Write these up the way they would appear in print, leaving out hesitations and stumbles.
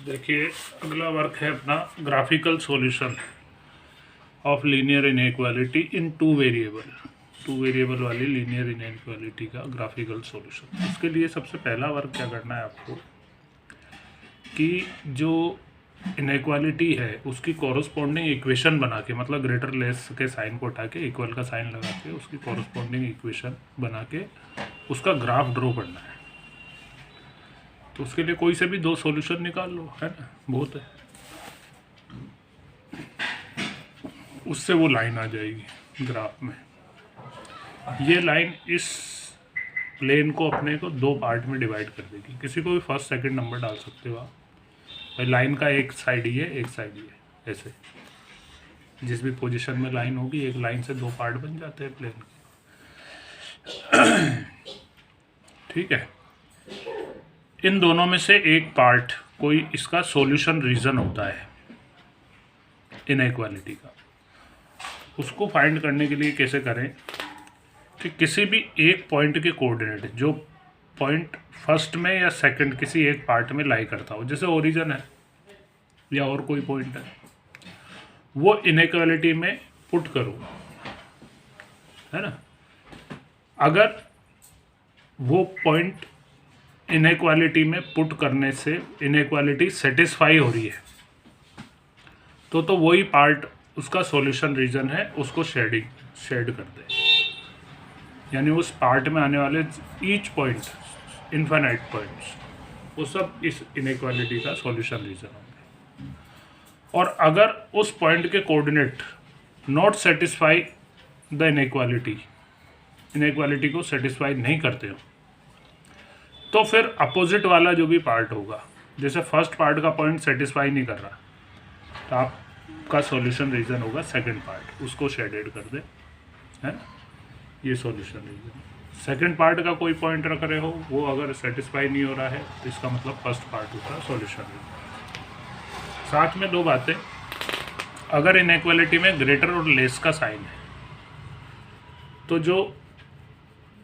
देखिए अगला वर्क है अपना graphical solution of linear inequality in two variable वाली लीनियर इनइक्वालिटी का ग्राफिकल सॉल्यूशन। इसके लिए सबसे पहला वर्क क्या करना है आपको कि जो इनइक्वालिटी है उसकी कॉरस्पॉन्डिंग इक्वेशन बना के, मतलब ग्रेटर लेस के साइन को हटा के इक्वल का साइन लगा के उसकी कॉरस्पॉन्डिंग इक्वेशन बना के उसका ग्राफ ड्रॉ करना है। तो उसके लिए कोई से भी दो सॉल्यूशन निकाल लो, है ना, बहुत है। उससे वो लाइन आ जाएगी ग्राफ में। ये लाइन इस प्लेन को अपने को दो पार्ट में डिवाइड कर देगी। किसी को भी फर्स्ट सेकंड नंबर डाल सकते हो आप। भाई लाइन का एक साइड ये, एक साइड ये, ऐसे जिस भी पोजीशन में लाइन होगी एक लाइन से दो पार्ट बन जाते हैं प्लेन के। ठीक है, इन दोनों में से एक पार्ट कोई इसका सॉल्यूशन रीजन होता है इनइक्वालिटी का। उसको फाइंड करने के लिए कैसे करें कि किसी भी एक पॉइंट के कोऑर्डिनेट जो पॉइंट फर्स्ट में या सेकंड किसी एक पार्ट में लाई करता हो, जैसे ओरिजिन है या और कोई पॉइंट है, वो इनइक्वालिटी में पुट करो, है ना। अगर वो पॉइंट इनइक्वालिटी में पुट करने से इनइक्वालिटी सेटिस्फाई हो रही है तो वही पार्ट उसका सॉल्यूशन रीजन है, उसको शेड कर दे। यानी उस पार्ट में आने वाले ईच पॉइंट, इन्फिनाइट पॉइंट्स, वो सब इस इनइक्वालिटी का सॉल्यूशन रीजन होंगे। और अगर उस पॉइंट के coordinate not satisfy the inequality को सेटिस्फाई नहीं करते हो तो फिर अपोजिट वाला जो भी पार्ट होगा, जैसे फर्स्ट पार्ट का पॉइंट सेटिस्फाई नहीं कर रहा तो आपका सॉल्यूशन रीजन होगा सेकंड पार्ट, उसको शेडेड कर दे, है ना। ये सॉल्यूशन रीजन। सेकंड पार्ट का कोई पॉइंट रख रहे हो, वो अगर सेटिस्फाई नहीं हो रहा है तो इसका मतलब फर्स्ट पार्ट होगा सॉल्यूशन रीजन। साथ में दो बातें, अगर इनइक्वालिटी में ग्रेटर और लेस का साइन है तो जो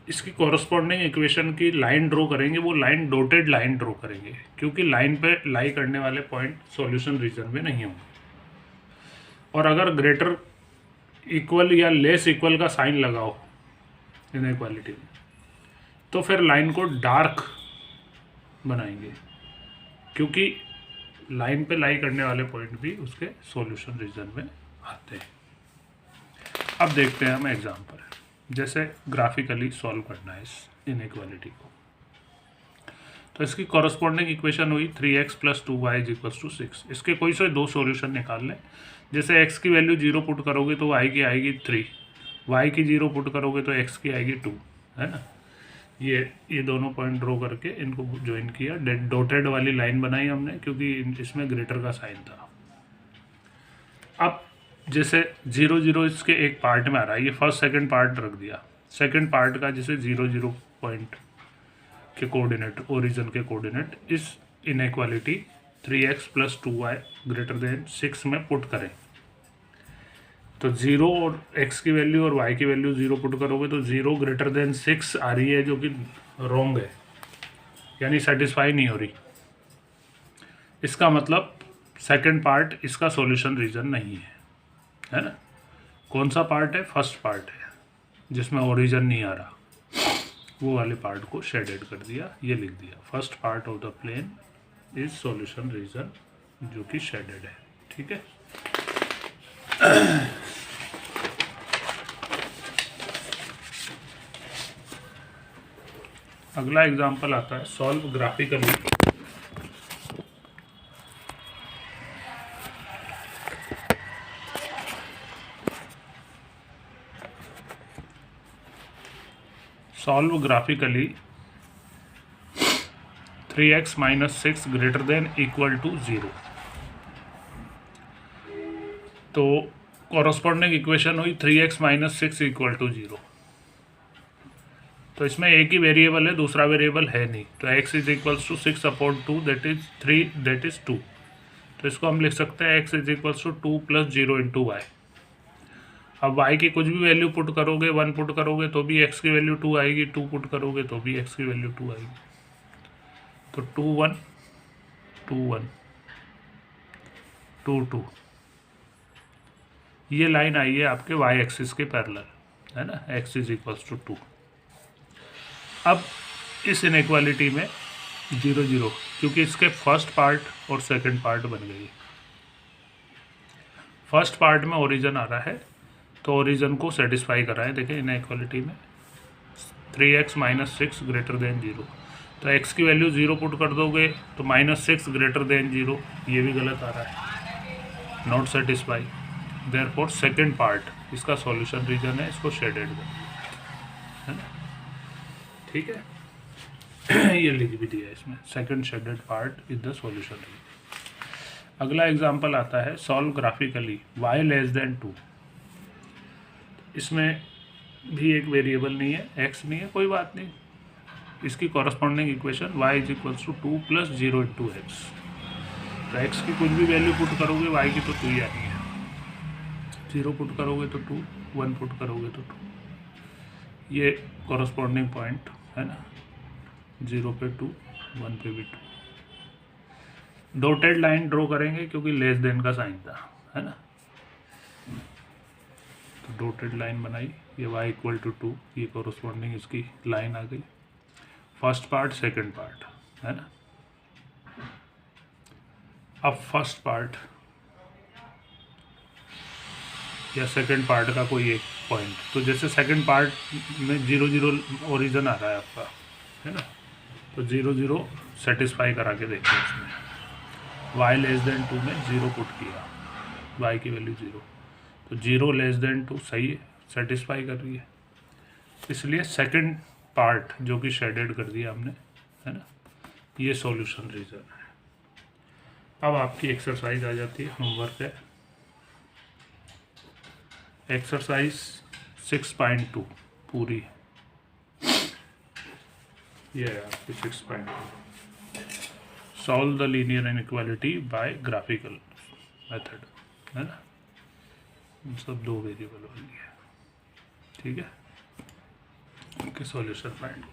इसकी कॉरस्पॉन्डिंग इक्वेशन की लाइन ड्रॉ करेंगे वो लाइन डॉटेड लाइन ड्रॉ करेंगे, क्योंकि लाइन पे लाई करने वाले पॉइंट सॉल्यूशन रीजन में नहीं होंगे। और अगर ग्रेटर इक्वल या लेस इक्वल का साइन लगाओ इनइक्वालिटी में तो फिर लाइन को डार्क बनाएंगे, क्योंकि लाइन पे लाई करने वाले पॉइंट भी उसके सॉल्यूशन रीजन में आते हैं। अब देखते हैं हम एग्जाम्पल, जैसे ग्राफिकली सॉल्व करना है इस इनइक्वालिटी को। तो इसकी कॉरस्पॉन्डिंग इक्वेशन हुई 3x + 2y = 6। इसके कोई से दो सॉल्यूशन निकाल लें। जैसे x की वैल्यू 0 पुट करोगे तो y की आएगी 3, y की 0 पुट करोगे तो x की आएगी 2, है ना। ये दोनों पॉइंट ड्रॉ करके इनको ज्वाइन किया, डॉटेड वाली लाइन बनाई हमने क्योंकि इसमें ग्रेटर का साइन था। अब जैसे 0 0 इसके एक पार्ट में आ रहा है, ये फर्स्ट सेकंड पार्ट रख दिया। सेकंड पार्ट का जैसे 0 0 पॉइंट के कोऑर्डिनेट, ओरिजिन के कोऑर्डिनेट इस इनइक्वालिटी 3x + 2y > 6 में पुट करें तो 0 और x की वैल्यू और y की वैल्यू 0 पुट करोगे तो 0 > 6 आ रही है, जो कि रॉन्ग है, यानी सेटिस्फाई नहीं हो रही। इसका मतलब सेकंड पार्ट इसका सॉल्यूशन रीजन नहीं है ना। कौन सा पार्ट है? फर्स्ट पार्ट है जिसमें ओरिजिन नहीं आ रहा, वो वाले पार्ट को शेडेड कर दिया, ये लिख दिया first part of the plane is solution region, जो कि शेडेड है। ठीक है। अगला एग्जांपल आता है solve graphically solve graphically 3x - 6 > 0। तो कॉरस्पॉन्डिंग इक्वेशन हुई 3x - 6 = 0। तो इसमें एक ही वेरिएबल है, दूसरा वेरिएबल है नहीं, तो x = 6/2 that is 3 that is 2। तो इसको हम लिख सकते हैं x = 2 + 0 × y। अब y की कुछ भी वैल्यू पुट करोगे, 1 पुट करोगे तो भी x की वैल्यू 2 आएगी, 2 पुट करोगे तो भी x की वैल्यू 2 आएगी। तो 2 1 2 1 2 2, ये लाइन आई है आपके वाई एक्सिस के पैरेलल, है ना, x इज इक्वल्स टू 2। अब इस इनइक्वालिटी में 0 0, क्योंकि इसके फर्स्ट पार्ट और सेकंड पार्ट बन गई। फर्स्ट पार्ट में ओरिजिन आ रहा है, तो ओरिजिन को सेटिस्फाई कराएं। देखिए इनइक्वालिटी में 3x - 6 ग्रेटर देन 0, तो x की वैल्यू 0 पुट कर दोगे तो -6 ग्रेटर देन 0, ये भी गलत आ रहा है, not satisfy. Therefore second part इसका सॉल्यूशन रीजन है, इसको शेडेड कर दिया, है ना, ठीक है। ये लिख भी दिया इसमें, second shaded part is the solution region. अगला एग्जांपल आता है solve graphically y less than 2। इसमें भी एक वेरिएबल नहीं है, x नहीं है, कोई बात नहीं। इसकी corresponding equation y is equals to 2 + 0 × x। तो x की कुछ भी वैल्यू पुट करोगे y की तो 2 ही आनी है, 0 पुट करोगे तो 2, 1 पुट करोगे तो 2। ये कॉरस्पॉन्डिंग पॉइंट है ना, 0 पे 2, 1 पे भी 2। डॉटेड लाइन ड्रॉ करेंगे क्योंकि लेस देन का साइन था, है ना, तो डॉटेड लाइन बनाई, ये y इक्वल टू 2, ये कॉरस्पॉन्डिंग इसकी लाइन आ गई, फर्स्ट पार्ट सेकंड पार्ट, है ना। अब फर्स्ट पार्ट या सेकंड पार्ट का कोई एक पॉइंट, तो जैसे सेकंड पार्ट में 0 0 ओरिजिन आ रहा है आपका, है ना, तो 0 0 सेटिस्फाई करा के देखिए इसमें। y लेस देन 2 में 0 पुट किया, y की वैल्यू 0, तो 0 लेस देन 2 सही है, सेटिस्फाई कर रही है, इसलिए सेकंड पार्ट जो कि शेडेड कर दिया हमने, है ना, ये सॉल्यूशन रीजन है। अब आपकी एक्सरसाइज आ जाती है, होमवर्क है एक्सरसाइज 6.2 पूरी, ये है आपकी 6.2। Solve the linear inequality by graphical method, है ना, सब 2 वेरिएबल वाली है, ठीक है। Okay, solution find.